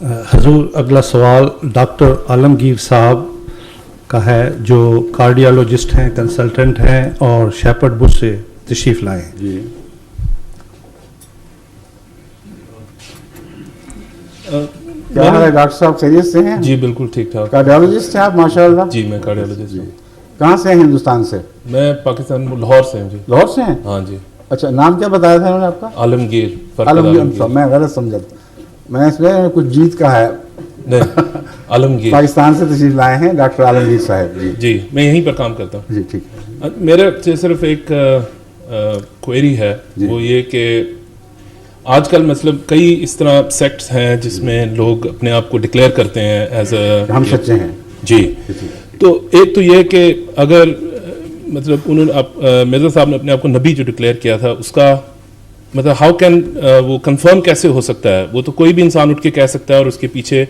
حضور اگلا سوال ڈاکٹر عالمگیر صاحب کا ہے جو کارڈیالوجسٹ ہیں، کنسلٹنٹ ہیں اور شیپرڈ بش سے تشریف لائے ہیں. جی کیا حال ہے ڈاکٹر صاحب، خیریت سے ہیں؟ جی بالکل ٹھیک ٹھاک. کارڈیالوجسٹ ہیں آپ ماشاء اللہ؟ جی میں کارڈیالوجسٹ ہوں. کہاں سے ہیں ہندوستان سے؟ میں پاکستان لاہور سے ہوں. جی لاہور سے ہیں؟ ہاں جی. اچھا نام کیا بتایا تھا انہوں نے آپ کا؟ عالمگیر. عالمگیر. میں غلط سمجھا تھا، میں اس میں کچھ جیت کا ہے. نہیں عالمگیر پاکستان سے تشریف لائے ہیں ڈاکٹر عالمگیر صاحب. جی جی میں یہیں پر کام کرتا ہوں. جی ٹھیک ہے. میرے سے صرف ایک کوئری ہے، وہ یہ کہ آج کل مطلب کئی اس طرح سیکٹس ہیں جس میں لوگ اپنے آپ کو ڈکلیئر کرتے ہیں ایز اے ہم سچے ہیں. جی. تو ایک تو یہ کہ اگر مطلب انہوں نے مرزا صاحب نے اپنے آپ کو نبی جو ڈکلیئر کیا تھا اس کا مطلب ہاؤ کین وہ کنفرم کیسے ہو سکتا ہے؟ وہ تو کوئی بھی انسان اٹھ کے کہہ سکتا ہے اور اس کے پیچھے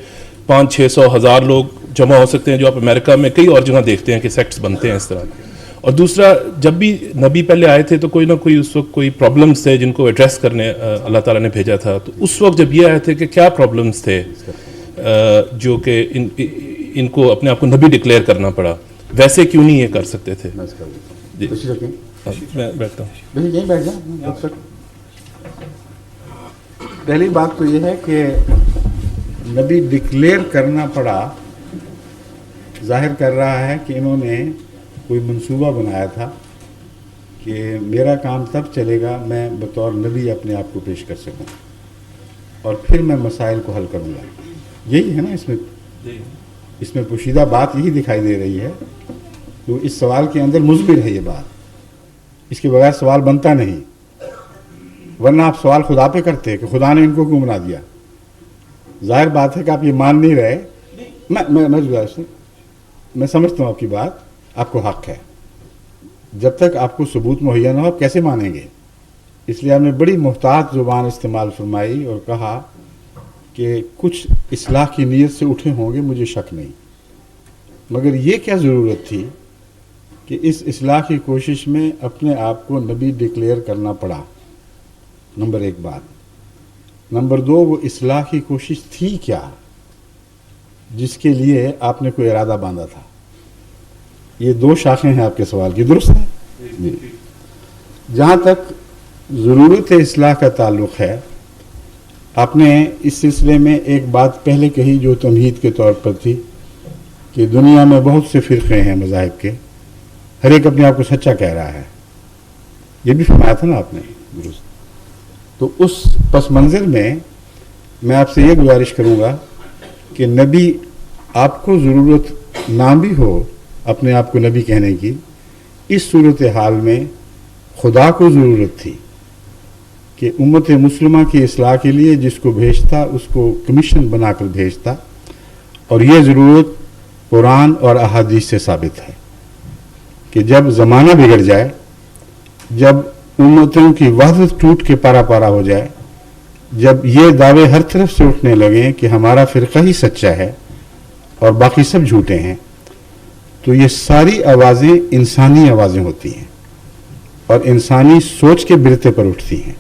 500-600,000 لوگ جمع ہو سکتے ہیں، جو آپ امریکہ میں کئی اور جگہ دیکھتے ہیں کہ سیکٹس بنتے ہیں اس طرح. اور دوسرا جب بھی نبی پہلے آئے تھے تو کوئی نہ کوئی اس وقت کوئی پرابلمس تھے جن کو ایڈریس کرنے اللہ تعالیٰ نے بھیجا تھا. تو اس وقت جب یہ آئے تھے کہ کیا پرابلمس تھے جو کہ ان کو اپنے آپ کو نبی ڈکلیئر کرنا پڑا، ویسے کیوں نہیں یہ کر سکتے تھے؟ جی میں بیٹھتا ہوں. پہلی بات تو یہ ہے کہ نبی ڈکلیئر کرنا پڑا ظاہر کر رہا ہے کہ انہوں نے کوئی منصوبہ بنایا تھا کہ میرا کام تب چلے گا میں بطور نبی اپنے آپ کو پیش کر سکوں اور پھر میں مسائل کو حل کروں گا. یہی ہے نا اس میں پوشیدہ بات یہی دکھائی دے رہی ہے. تو اس سوال کے اندر مثبت ہے یہ بات، اس کے بغیر سوال بنتا نہیں. ورنہ آپ سوال خدا پہ کرتے کہ خدا نے ان کو کیوں بنا دیا. ظاہر بات ہے کہ آپ یہ مان نہیں رہے. میں سمجھتا ہوں آپ کی بات، آپ کو حق ہے. جب تک آپ کو ثبوت مہیا نہ ہو آپ کیسے مانیں گے؟ اس لیے آپ نے بڑی محتاط زبان استعمال فرمائی اور کہا کہ کچھ اصلاح کی نیت سے اٹھے ہوں گے، مجھے شک نہیں. مگر یہ کیا ضرورت تھی کہ اس اصلاح کی کوشش میں اپنے آپ کو نبی ڈکلیئر کرنا پڑا؟ نمبر ایک بات. نمبر دو، وہ اصلاح کی کوشش تھی کیا جس کے لیے آپ نے کوئی ارادہ باندھا تھا؟ یہ دو شاخیں ہیں آپ کے سوال کی، درست ہے؟ جی. جہاں تک ضرورت اصلاح کا تعلق ہے، آپ نے اس سلسلے میں ایک بات پہلے کہی جو تمہید کے طور پر تھی کہ دنیا میں بہت سے فرقے ہیں مذاہب کے، ہر ایک اپنے آپ کو سچا کہہ رہا ہے. یہ بھی فرمایا تھا نا آپ نے، درست. تو اس پس منظر میں آپ سے یہ گزارش کروں گا کہ نبی آپ کو ضرورت نہ بھی ہو اپنے آپ کو نبی کہنے کی، اس صورتحال میں خدا کو ضرورت تھی کہ امت مسلمہ کی اصلاح کے لیے جس کو بھیجتا اس کو کمیشن بنا کر بھیجتا. اور یہ ضرورت قرآن اور احادیث سے ثابت ہے کہ جب زمانہ بگڑ جائے، جب امتوں کی وحدت ٹوٹ کے پارا پارا ہو جائے، جب یہ دعوے ہر طرف سے اٹھنے لگیں کہ ہمارا فرقہ ہی سچا ہے اور باقی سب جھوٹے ہیں، تو یہ ساری آوازیں انسانی آوازیں ہوتی ہیں اور انسانی سوچ کے برتے پر اٹھتی ہیں،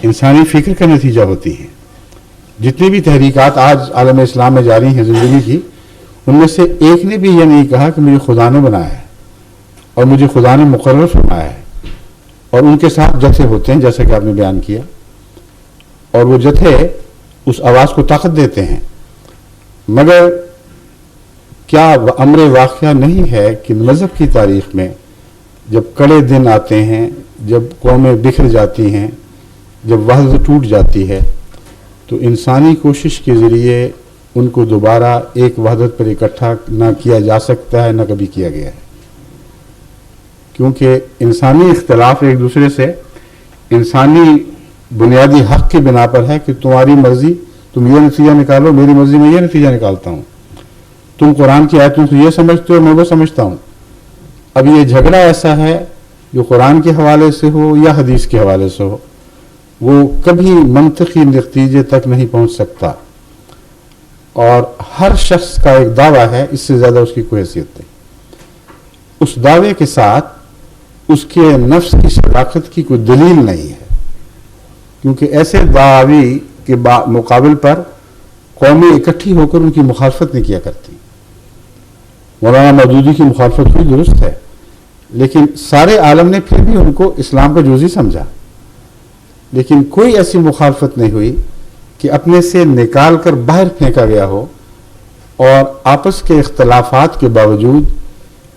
انسانی فکر کا نتیجہ ہوتی ہیں. جتنی بھی تحریکات آج عالم اسلام میں جاری ہیں زندگی کی، ان میں سے ایک نے بھی یہ نہیں کہا کہ مجھے خدا نے بنایا ہے اور مجھے خدا نے مقرر فرمایا ہے. اور ان کے ساتھ جتھے ہوتے ہیں جیسا کہ آپ نے بیان کیا، اور وہ جتھے اس آواز کو طاقت دیتے ہیں. مگر کیا امر واقعہ نہیں ہے کہ مذہب کی تاریخ میں جب کڑے دن آتے ہیں، جب قومیں بکھر جاتی ہیں، جب وحدت ٹوٹ جاتی ہے، تو انسانی کوشش کے ذریعے ان کو دوبارہ ایک وحدت پر اکٹھا نہ کیا جا سکتا ہے، نہ کبھی کیا گیا ہے. کیونکہ انسانی اختلاف ایک دوسرے سے انسانی بنیادی حق کی بنا پر ہے کہ تمہاری مرضی تم یہ نتیجہ نکالو، میری مرضی میں یہ نتیجہ نکالتا ہوں. تم قرآن کی آیتوں سے یہ سمجھتے ہو، میں وہ سمجھتا ہوں. اب یہ جھگڑا ایسا ہے جو قرآن کے حوالے سے ہو یا حدیث کے حوالے سے ہو، وہ کبھی منطقی نتیجے تک نہیں پہنچ سکتا. اور ہر شخص کا ایک دعویٰ ہے، اس سے زیادہ اس کی کوئی حیثیت نہیں. اس دعوے کے ساتھ اس کے نفس کی صداقت کی کوئی دلیل نہیں ہے، کیونکہ ایسے دعوی کے مقابل پر قومیں اکٹھی ہو کر ان کی مخالفت نہیں کیا کرتی. مولانا مودودی کی مخالفت ہوئی درست ہے، لیکن سارے عالم نے پھر بھی ان کو اسلام کا جزوی سمجھا. لیکن کوئی ایسی مخالفت نہیں ہوئی کہ اپنے سے نکال کر باہر پھینکا گیا ہو اور آپس کے اختلافات کے باوجود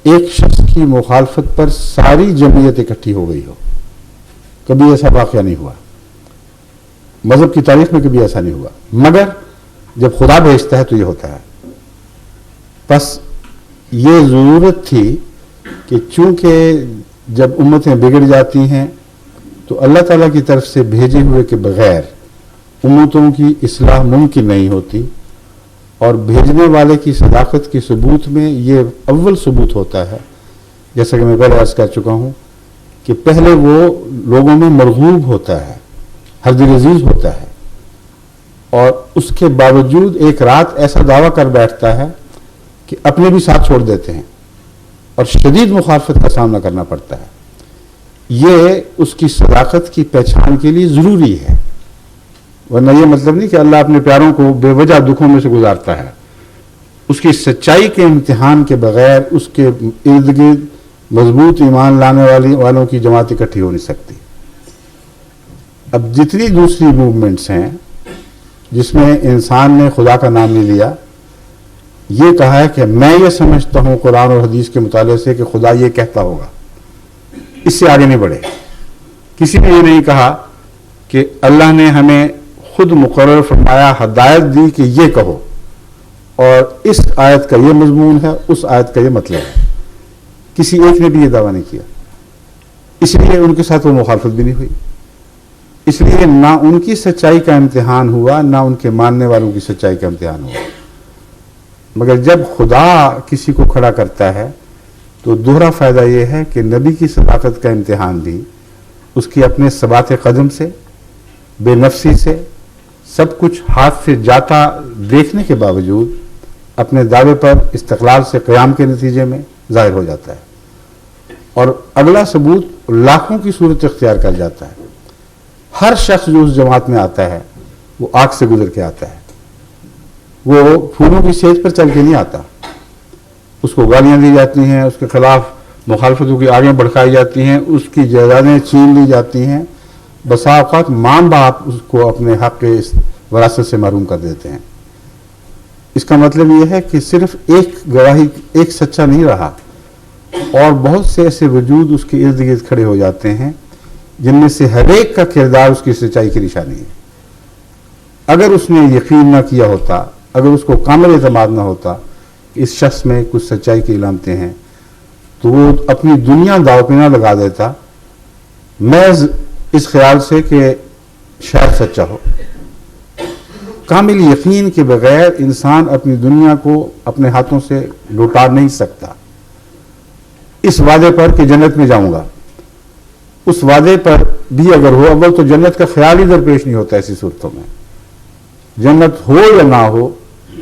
ایک شخص کی مخالفت پر ساری جمعیت اکٹھی ہو گئی ہو. کبھی ایسا واقعہ نہیں ہوا، مذہب کی تاریخ میں کبھی ایسا نہیں ہوا، مگر جب خدا بھیجتا ہے تو یہ ہوتا ہے. بس یہ ضرورت تھی کہ چونکہ جب امتیں بگڑ جاتی ہیں تو اللہ تعالیٰ کی طرف سے بھیجے ہوئے کے بغیر امتوں کی اصلاح ممکن نہیں ہوتی، اور بھیجنے والے کی صداقت کی ثبوت میں یہ اول ثبوت ہوتا ہے، جیسا کہ میں پہلے عرض کر چکا ہوں کہ پہلے وہ لوگوں میں مرغوب ہوتا ہے، ہر دل عزیز ہوتا ہے، اور اس کے باوجود ایک رات ایسا دعویٰ کر بیٹھتا ہے کہ اپنے بھی ساتھ چھوڑ دیتے ہیں اور شدید مخالفت کا سامنا کرنا پڑتا ہے. یہ اس کی صداقت کی پہچان کے لیے ضروری ہے، ورنہ یہ مطلب نہیں کہ اللہ اپنے پیاروں کو بے وجہ دکھوں میں سے گزارتا ہے. اس کی سچائی کے امتحان کے بغیر اس کے ارد گرد مضبوط ایمان لانے والوں کی جماعت اکٹھی ہو نہیں سکتی. اب جتنی دوسری موومنٹس ہیں جس میں انسان نے خدا کا نام نہیں لیا، یہ کہا ہے کہ میں یہ سمجھتا ہوں قرآن اور حدیث کے مطالعے سے کہ خدا یہ کہتا ہوگا، اس سے آگے نہیں بڑھے. کسی نے یہ نہیں کہا کہ اللہ نے ہمیں خود مقرر فرمایا، ہدایت دی کہ یہ کہو، اور اس آیت کا یہ مضمون ہے، اس آیت کا یہ مطلب ہے. کسی ایک نے بھی یہ دعویٰ نہیں کیا، اس لیے ان کے ساتھ وہ مخالفت بھی نہیں ہوئی. اس لیے نہ ان کی سچائی کا امتحان ہوا، نہ ان کے ماننے والوں کی سچائی کا امتحان ہوا. مگر جب خدا کسی کو کھڑا کرتا ہے تو دوہرا فائدہ یہ ہے کہ نبی کی صداقت کا امتحان بھی اس کی اپنے ثبات قدم سے، بے نفسی سے، سب کچھ ہاتھ سے جاتا دیکھنے کے باوجود اپنے دعوے پر استقلال سے قیام کے نتیجے میں ظاہر ہو جاتا ہے. اور اگلا ثبوت لاکھوں کی صورت اختیار کر جاتا ہے. ہر شخص جو اس جماعت میں آتا ہے وہ آگ سے گزر کے آتا ہے، وہ پھولوں کی سیج پر چل کے نہیں آتا. اس کو گالیاں دی جاتی ہیں، اس کے خلاف مخالفتوں کی آگیں بڑھائی جاتی ہیں، اس کی جائیدادیں چھین لی جاتی ہیں. بسا اوقات ماں باپ اس کو اپنے حق کے وراثت سے محروم کر دیتے ہیں. اس کا مطلب یہ ہے کہ صرف ایک گواہی، ایک سچا نہیں رہا، اور بہت سے ایسے وجود اس کے ارد گرد کھڑے ہو جاتے ہیں جن میں سے ہر ایک کا کردار اس کی سچائی کی نشانی ہے. اگر اس نے یقین نہ کیا ہوتا، اگر اس کو کامل اعتماد نہ ہوتا کہ اس شخص میں کچھ سچائی کی علامتیں ہیں، تو وہ اپنی دنیا داؤ پہ نہ لگا دیتا محض اس خیال سے کہ شاید سچا ہو. کامل یقین کے بغیر انسان اپنی دنیا کو اپنے ہاتھوں سے لوٹا نہیں سکتا. اس وعدے پر کہ جنت میں جاؤں گا، اس وعدے پر بھی اگر ہو، اول تو جنت کا خیال ہی درپیش نہیں ہوتا. ایسی صورتوں میں جنت ہو یا نہ ہو،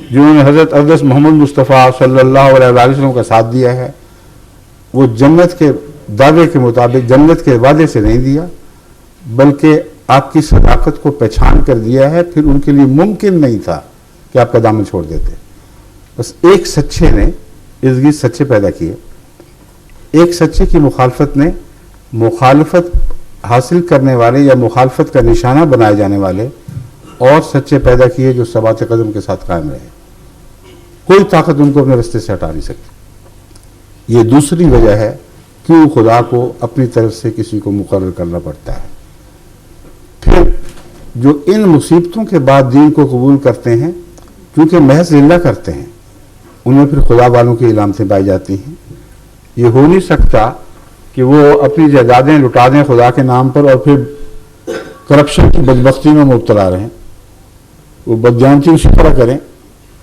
جنہوں نے حضرت اقدس محمد مصطفیٰ صلی اللہ علیہ وسلم کا ساتھ دیا ہے، وہ جنت کے دعوے کے مطابق جنت کے وعدے سے نہیں دیا، بلکہ آپ کی صداقت کو پہچان کر دیا ہے. پھر ان کے لیے ممکن نہیں تھا کہ آپ کا دامن چھوڑ دیتے. بس ایک سچے نے ارد گرد سچے پیدا کیے، ایک سچے کی مخالفت نے مخالفت حاصل کرنے والے یا مخالفت کا نشانہ بنائے جانے والے اور سچے پیدا کیے جو ثبات قدم کے ساتھ قائم رہے. کوئی طاقت ان کو اپنے رستے سے ہٹا نہیں سکتی. یہ دوسری وجہ ہے کیوں خدا کو اپنی طرف سے کسی کو مقرر کرنا پڑتا ہے. پھر جو ان مصیبتوں کے بعد دین کو قبول کرتے ہیں، کیونکہ محض للہ کرتے ہیں، ان میں پھر خدا والوں کی علامتیں پائی جاتی ہیں. یہ ہو نہیں سکتا کہ وہ اپنی جائیدادیں لٹا دیں خدا کے نام پر اور پھر کرپشن کی بدبختی میں مبتلا رہیں، وہ بدجانتی اسی طرح کریں،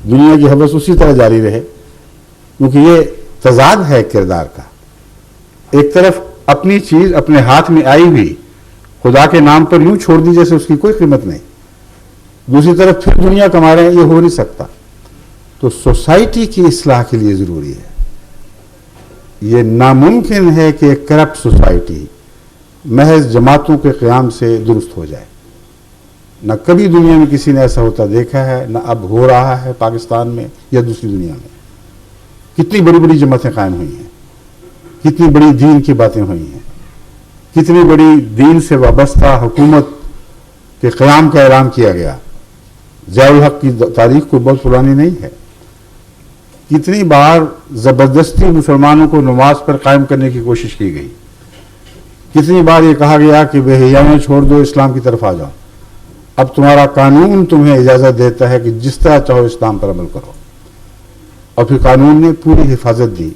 دنیا کی حوث اسی طرح جاری رہے. کیونکہ یہ تضاد ہے کردار کا. ایک طرف اپنی چیز اپنے ہاتھ میں آئی بھی خدا کے نام پر یوں چھوڑ دی جیسے اس کی کوئی قیمت نہیں، دوسری طرف پھر دنیا کما رہے ہیں. یہ ہو نہیں سکتا. تو سوسائٹی کی اصلاح کے لیے ضروری ہے. یہ ناممکن ہے کہ ایک کرپٹ سوسائٹی محض جماعتوں کے قیام سے درست ہو جائے. نہ کبھی دنیا میں کسی نے ایسا ہوتا دیکھا ہے، نہ اب ہو رہا ہے پاکستان میں یا دوسری دنیا میں۔ کتنی بڑی بڑی جماعتیں قائم ہوئی ہیں، کتنی بڑی دین کی باتیں ہوئی ہیں، کتنی بڑی دین سے وابستہ حکومت کے قیام کا اعلان کیا گیا۔ ضیاء الحق کی تاریخ کوئی بہت پرانی نہیں ہے۔ کتنی بار زبردستی مسلمانوں کو نماز پر قائم کرنے کی کوشش کی گئی، کتنی بار یہ کہا گیا کہ بے حیائی چھوڑ دو، اسلام کی طرف آ جاؤ، اب تمہارا قانون تمہیں اجازت دیتا ہے کہ جس طرح چاہو اسلام پر عمل کرو، اور پھر قانون نے پوری حفاظت دی۔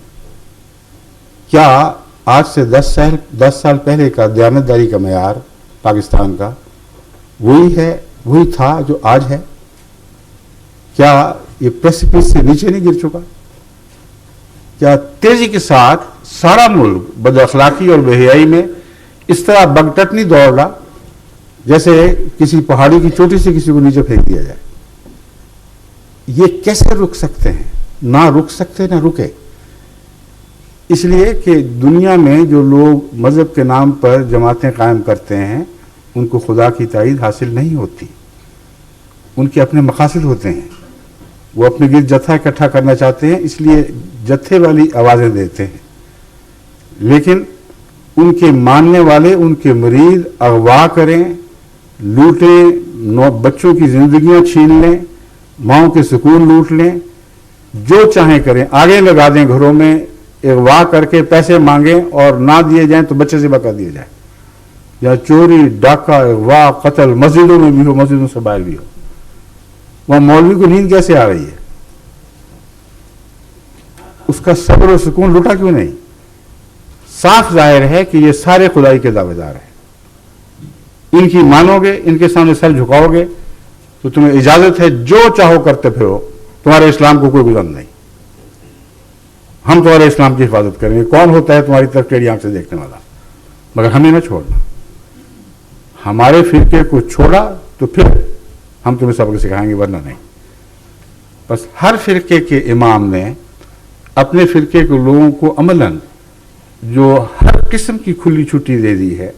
کیا آج سے 10 سال پہلے کا دیانتداری کا معیار پاکستان کا وہی تھا جو آج ہے؟ کیا یہ پریسیپس سے نیچے نہیں گر چکا؟ کیا تیزی کے ساتھ سارا ملک بد اخلاقی اور بے حیائی میں اس طرح بگٹٹ نہیں دوڑ رہا جیسے کسی پہاڑی کی چوٹی سے کسی کو نیچے پھینک دیا جائے؟ یہ کیسے رک سکتے ہیں؟ نہ رک سکتے نہ رکے، اس لیے کہ دنیا میں جو لوگ مذہب کے نام پر جماعتیں قائم کرتے ہیں ان کو خدا کی تائید حاصل نہیں ہوتی، ان کے اپنے مقاصد ہوتے ہیں، وہ اپنے گرد جتھا اکٹھا کرنا چاہتے ہیں، اس لیے جتھے والی آوازیں دیتے ہیں، لیکن ان کے ماننے والے ان کے مرید اغوا کریں، لوٹیں، بچوں کی زندگیاں چھین لیں، ماؤں کے سکون لوٹ لیں، جو چاہیں کریں، آگے لگا دیں گھروں میں، اغوا کر کے پیسے مانگیں اور نہ دیے جائیں تو بچے ذبح کر دیے جائیں، یا چوری، ڈاکہ، اغوا، قتل مسجدوں میں بھی ہو، مسجدوں سے باہر بھی ہو۔ وہاں مولوی کو نیند کیسے آ رہی ہے؟ اس کا صبر و سکون لوٹا کیوں نہیں؟ صاف ظاہر ہے کہ یہ سارے خدائی کے دعوے دار ہیں۔ ان کی مانو گے، ان کے سامنے سر جھکاؤ گے تو تمہیں اجازت ہے جو چاہو کرتے پھرو، تمہارے اسلام کو کوئی گزر نہیں، ہم تمہارے اسلام کی حفاظت کریں گے۔ کون ہوتا ہے تمہاری طرف ٹیڑھی آنکھ سے دیکھنے والا؟ مگر ہمیں نہ چھوڑنا، ہمارے فرقے کو چھوڑا تو پھر ہم تمہیں سبق سکھائیں گے، ورنہ نہیں۔ بس ہر فرقے کے امام نے اپنے فرقے کے لوگوں کو عملاً جو ہر قسم کی کھلی چھٹی دے دی ہے،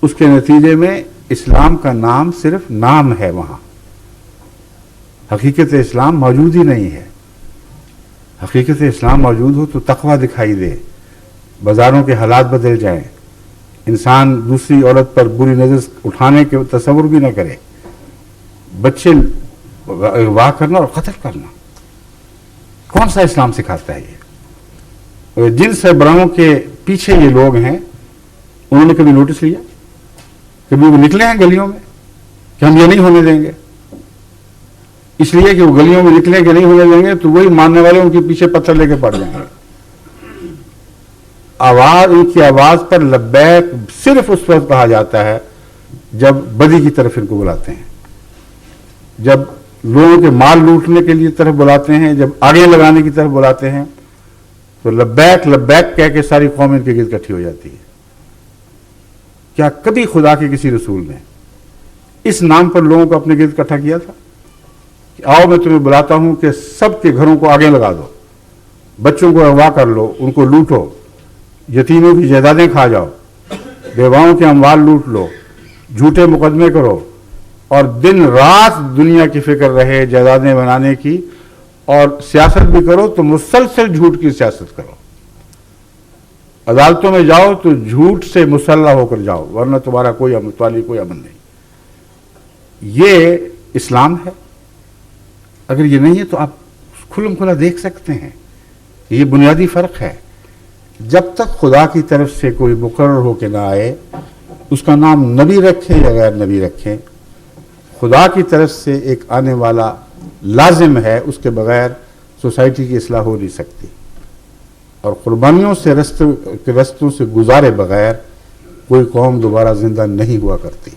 اس کے نتیجے میں اسلام کا نام صرف نام ہے، وہاں حقیقت اسلام موجود ہی نہیں ہے۔ حقیقت اسلام موجود ہو تو تقویٰ دکھائی دے، بازاروں کے حالات بدل جائیں، انسان دوسری عورت پر بری نظر اٹھانے کے تصور بھی نہ کرے، بچے اغوا کرنا اور قتل کرنا۔ کون سا اسلام سکھاتا ہے یہ؟ جن سربراہوں کے پیچھے یہ لوگ ہیں انہوں نے کبھی نوٹس لیا؟ کبھی وہ نکلے ہیں گلیوں میں کہ ہم یہ نہیں ہونے دیں گے؟ اس لیے کہ وہ گلیوں میں نکلیں کہ نہیں ہونے دیں گے تو وہی ماننے والے ان کے پیچھے پتھر لے کے پڑ جائیں گے۔ ان کی آواز پر لبیک صرف اس وقت کہا جاتا ہے جب بدی کی طرف ان کو بلاتے ہیں، جب لوگوں کے مال لوٹنے کے لیے طرف بلاتے ہیں، جب آگے لگانے کی طرف بلاتے ہیں تو لبیک لبیک کہہ کے ساری قوم ان کے گرد اکٹھی ہو جاتی ہے۔ کیا کبھی خدا کے کسی رسول نے اس نام پر لوگوں کو اپنے گرد اکٹھا کیا تھا کہ آؤ میں تمہیں بلاتا ہوں کہ سب کے گھروں کو آگے لگا دو، بچوں کو اغوا کر لو، ان کو لوٹو، یتیموں کی جائیدادیں کھا جاؤ، بیواؤں کے اموال لوٹ لو، جھوٹے مقدمے کرو، اور دن رات دنیا کی فکر رہے جائیدادیں بنانے کی، اور سیاست بھی کرو تو مسلسل جھوٹ کی سیاست کرو، عدالتوں میں جاؤ تو جھوٹ سے مسلح ہو کر جاؤ، ورنہ تمہارا کوئی امن نہیں۔ یہ اسلام ہے؟ اگر یہ نہیں ہے تو آپ کھلم کھلا دیکھ سکتے ہیں، یہ بنیادی فرق ہے۔ جب تک خدا کی طرف سے کوئی مقرر ہو کے نہ آئے، اس کا نام نبی رکھیں یا غیر نبی رکھیں، خدا کی طرف سے ایک آنے والا لازم ہے، اس کے بغیر سوسائٹی کی اصلاح ہو نہیں سکتی، اور قربانیوں سے رستوں سے گزارے بغیر کوئی قوم دوبارہ زندہ نہیں ہوا کرتی۔